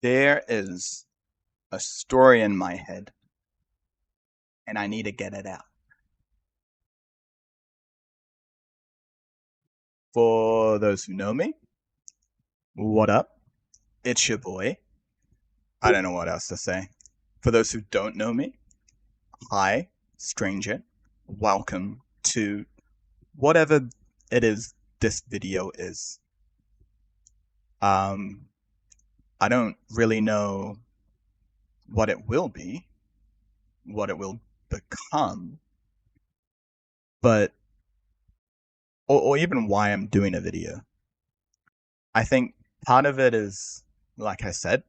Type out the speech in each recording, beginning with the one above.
There is a story in my head, and I need to get it out. For those who know me, what up? It's your boy. I don't know what else to say. For those who don't know me, hi, stranger. Welcome to whatever it is this video is. Um, I don't really know what it will be, what it will become, but or even why I'm doing a video. I think part of it is, like I said,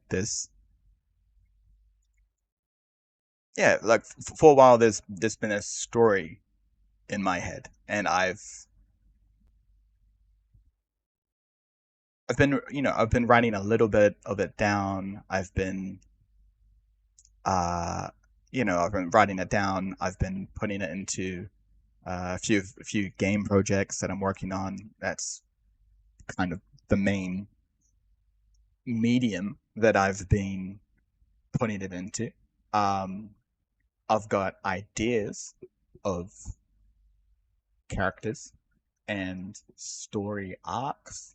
like for a while there's been a story in my head, and I've been writing a little bit of it down. Uh I've been writing it down. I've been putting it into a few game projects that I'm working on. That's kind of the main medium that I've been putting it into. Um, I've got ideas of characters and story arcs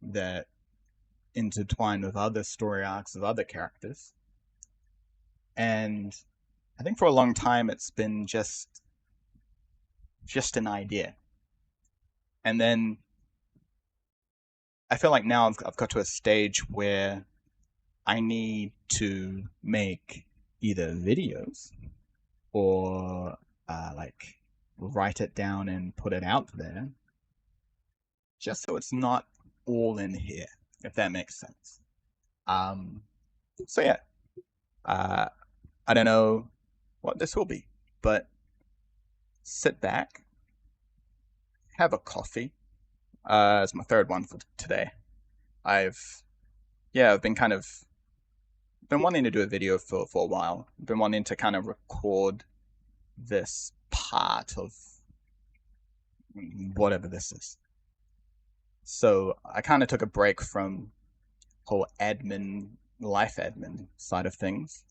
that intertwine with other story arcs of other characters. And I think for a long time it's been just an idea. And then I feel like now I've got to a stage where I need to make either videos or like write it down and put it out there, just so it's not all in here, if that makes sense. Um, so yeah, uh, I don't know what this will be, but sit back, have a coffee. It's my third one for today. I've I've been been wanting to do a video for a while. I've been wanting to kind of record this part of whatever this is. So I kind of took a break from whole life admin side of things,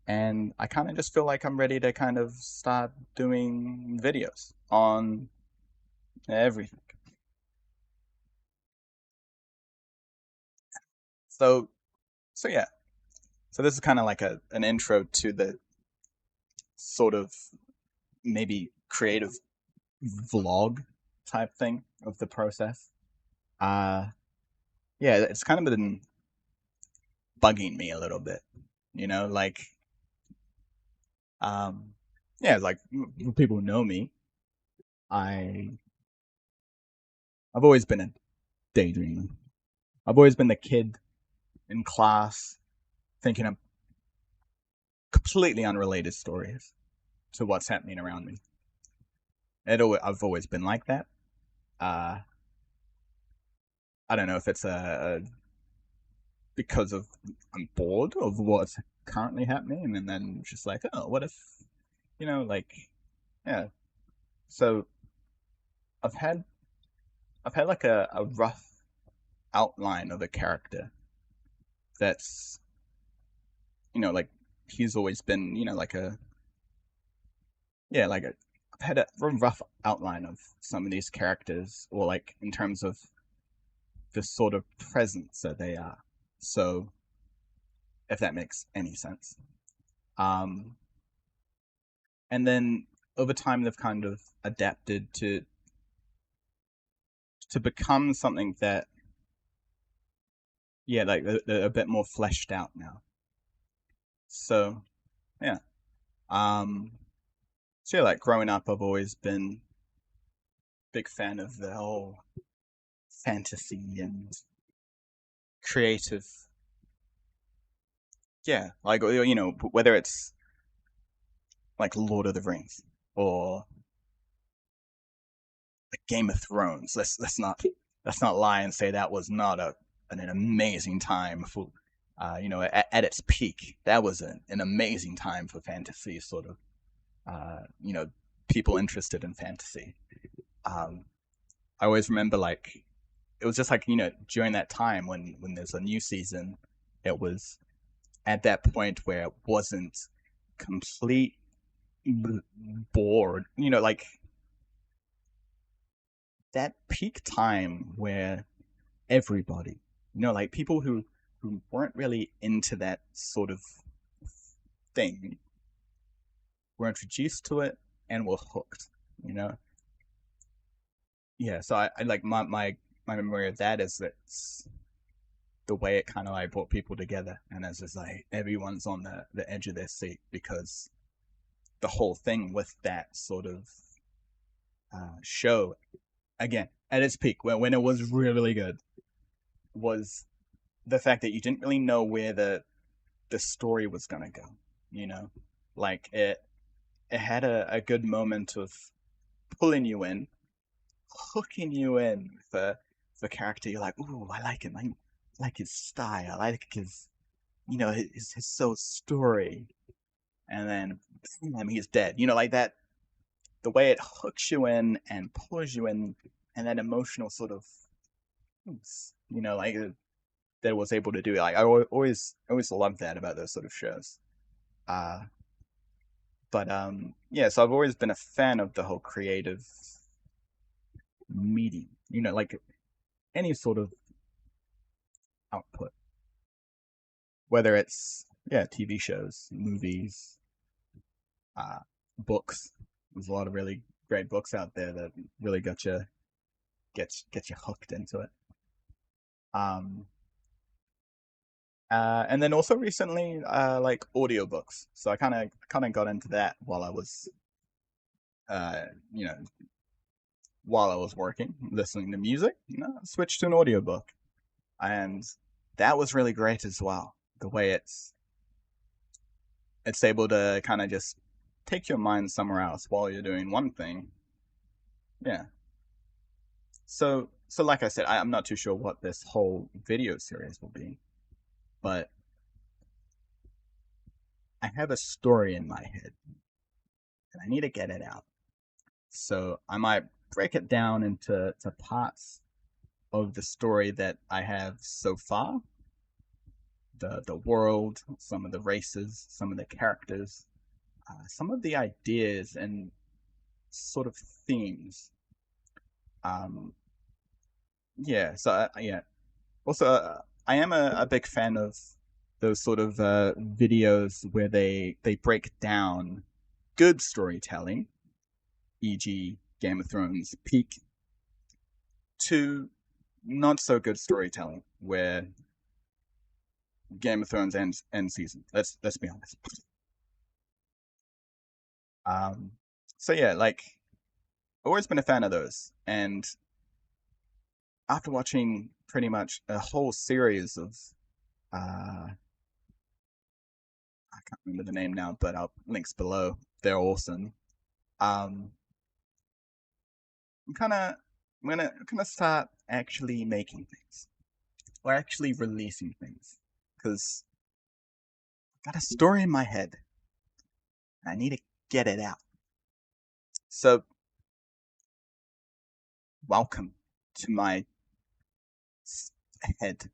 and I kind of just feel like I'm ready to kind of start doing videos on everything. So, so yeah. So this is kind of like an intro to the sort of maybe creative vlog type thing of the process. Uh, yeah, it's kind of been bugging me a little bit, like, um, yeah, like people who know me, I I've always been a daydreamer. I've always been the kid in class thinking of completely unrelated stories to what's happening around me. I've always been like that. Uh, I don't know if it's because of I'm bored of what's currently happening, and then just like, oh, what if, like, yeah. So I've had I've had like a rough outline of a character that's, like he's always been, like like I've had a rough outline of some of these characters, or like in terms of the sort of presence that they are. So if that makes any sense. Um, and then over time they've kind of adapted to become something that, yeah, like they're a bit more fleshed out now. So yeah. Um, so yeah, like growing up, I've always been a big fan of the whole fantasy and creative. Yeah, like, whether it's like Lord of the Rings or like Game of Thrones. Let's not lie and say that was not an amazing time for, at its peak. That was an amazing time for fantasy, sort of, people interested in fantasy. Um, I always remember, like, it was just like, during that time when there's a new season, it was at that point where it wasn't complete bored. Like that peak time where everybody, like people who weren't really into that sort of thing were introduced to it and were hooked. You know, yeah. So I like my memory of that is that the way it kind of like brought people together, and it's just like everyone's on the edge of their seat because the whole thing with that sort of show, again at its peak, when it was really good, was the fact that you didn't really know where the story was gonna go. You know, like it had a good moment of pulling you in, hooking you in with the character. You're like, ooh, I like him. I like his style. I like his, his soul story. And then, bam, he's dead. Like that. The way it hooks you in and pulls you in, and that emotional sort of, like that it was able to do. Like I always loved that about those sort of shows. Uh, but yeah. So I've always been a fan of the whole creative medium. Like any sort of output, whether it's TV shows, movies, uh, books. There's a lot of really great books out there that really get you hooked into it. Um, and then also recently, like audiobooks. So I kind of got into that while I was, uh, you know, while I was working, listening to music. I switched to an audiobook, and that was really great as well. The way it's able to kind of just take your mind somewhere else while you're doing one thing. Yeah. So like I said, I'm not too sure what this whole video series will be, but I have a story in my head and I need to get it out. So I might break it down into parts of the story that I have so far. The world, some of the races, some of the characters, some of the ideas and sort of themes. Um, yeah. So yeah. Also, I am a big fan of those sort of videos where they break down good storytelling, e.g., Game of Thrones peak, to not so good storytelling, where Game of Thrones end season. Let's be honest. Um, so yeah, like I've always been a fan of those, and after watching pretty much a whole series of I can't remember the name now, but I'll links below. They're awesome. Um, I'm gonna start actually making things or actually releasing things because I got a story in my head and I need to get it out. So welcome to my head.